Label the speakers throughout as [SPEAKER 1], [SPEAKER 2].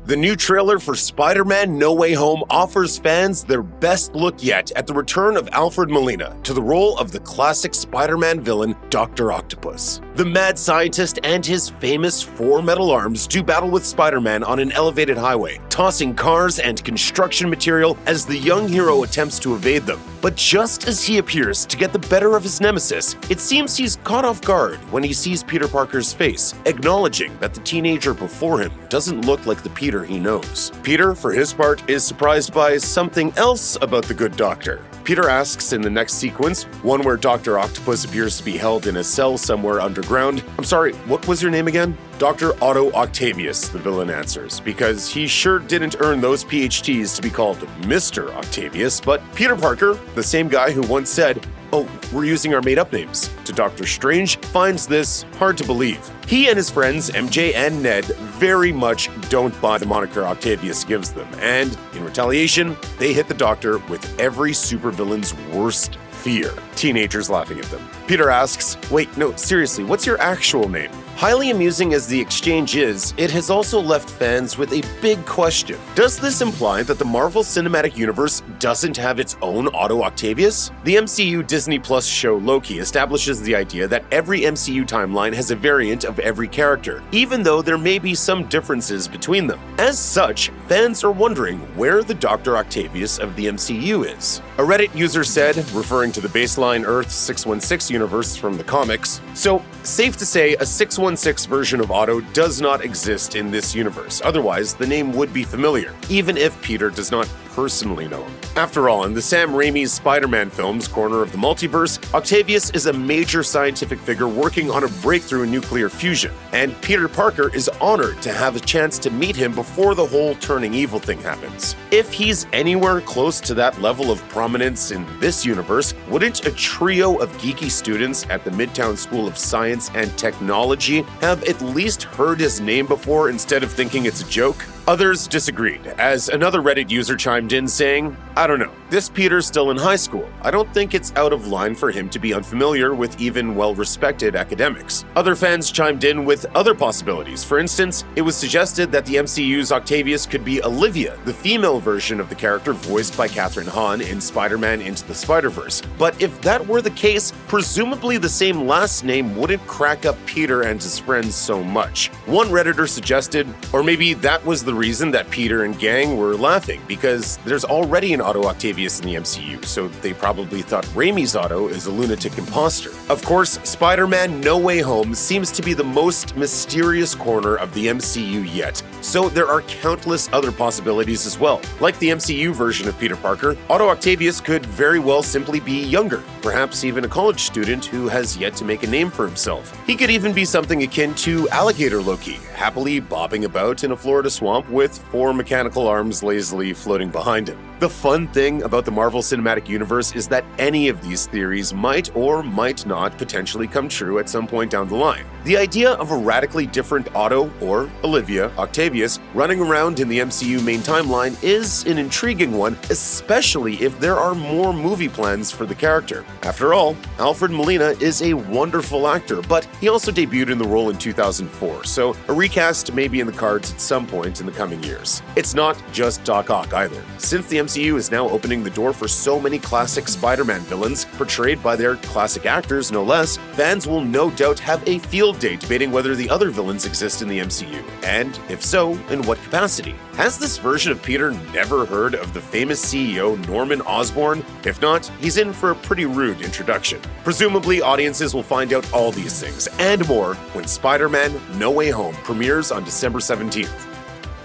[SPEAKER 1] The new trailer for Spider-Man No Way Home offers fans their best look yet at the return of Alfred Molina to the role of the classic Spider-Man villain, Dr. Octopus. The mad scientist and his famous four metal arms do battle with Spider-Man on an elevated highway, tossing cars and construction material as the young hero attempts to evade them. But just as he appears to get the better of his nemesis, it seems he's caught off guard when he sees Peter Parker's face, acknowledging that the teenager before him doesn't look like the Peter he knows. Peter, for his part, is surprised by something else about the good doctor. Peter asks in the next sequence, one where Dr. Octopus appears to be held in a cell somewhere underground. I'm sorry, what was your name again? Dr. Otto Octavius, the villain answers, because he sure didn't earn those PhDs to be called Mr. Octavius, but Peter Parker, the same guy who once said, "Oh, we're using our made-up names," to Doctor Strange, finds this hard to believe. He and his friends MJ and Ned very much don't buy the moniker Octavius gives them, and in retaliation, they hit the Doctor with every supervillain's worst fear. Teenagers laughing at them. Peter asks, "Wait, no, seriously, what's your actual name?" Highly amusing as the exchange is, it has also left fans with a big question. Does this imply that the Marvel Cinematic Universe doesn't have its own Otto Octavius? The MCU Disney Plus show Loki establishes the idea that every MCU timeline has a variant of every character, even though there may be some differences between them. As such, fans are wondering where the Dr. Octavius of the MCU is. A Reddit user said, referring to the baseline Earth 616 universe from the comics, "So, safe to say a 616 version of Otto does not exist in this universe, otherwise the name would be familiar, even if Peter does not personally know him. After all, in the Sam Raimi's Spider-Man films, Corner of the Multiverse, Octavius is a major scientific figure working on a breakthrough in nuclear fusion, and Peter Parker is honored to have a chance to meet him before the whole turning evil thing happens. If he's anywhere close to that level of prominence in this universe, wouldn't a trio of geeky students at the Midtown School of Science and Technology have at least heard his name before instead of thinking it's a joke? Others disagreed, as another Reddit user chimed in saying, "I don't know, this Peter's still in high school. I don't think it's out of line for him to be unfamiliar with even well-respected academics." Other fans chimed in with other possibilities. For instance, it was suggested that the MCU's Octavius could be Olivia, the female version of the character voiced by Kathryn Hahn in Spider-Man Into the Spider-Verse. But if that were the case, presumably the same last name wouldn't crack up Peter and his friends so much. One Redditor suggested, or maybe that was the reason that Peter and gang were laughing, because there's already an Otto Octavius in the MCU, so they probably thought Raimi's Otto is a lunatic imposter. Of course, Spider-Man No Way Home seems to be the most mysterious corner of the MCU yet, so there are countless other possibilities as well. Like the MCU version of Peter Parker, Otto Octavius could very well simply be younger, perhaps even a college student who has yet to make a name for himself. He could even be something akin to Alligator Loki, happily bobbing about in a Florida swamp with four mechanical arms lazily floating behind him. The fun thing about the Marvel Cinematic Universe is that any of these theories might or might not potentially come true at some point down the line. The idea of a radically different Otto, or Olivia, Octavius, running around in the MCU main timeline is an intriguing one, especially if there are more movie plans for the character. After all, Alfred Molina is a wonderful actor, but he also debuted in the role in 2004, so a recast may be in the cards at some point in the coming years. It's not just Doc Ock either. Since the MCU is now opening the door for so many classic Spider-Man villains, portrayed by their classic actors no less, fans will no doubt have a field day debating whether the other villains exist in the MCU, and if so, in what capacity. Has this version of Peter never heard of the famous CEO Norman Osborn? If not, he's in for a pretty rude introduction. Presumably, audiences will find out all these things and more when Spider-Man No Way Home premieres on December 17th.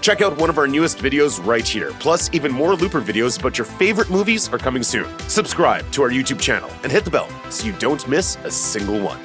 [SPEAKER 1] Check out one of our newest videos right here. Plus, even more Looper videos about your favorite movies are coming soon. Subscribe to our YouTube channel and hit the bell so you don't miss a single one.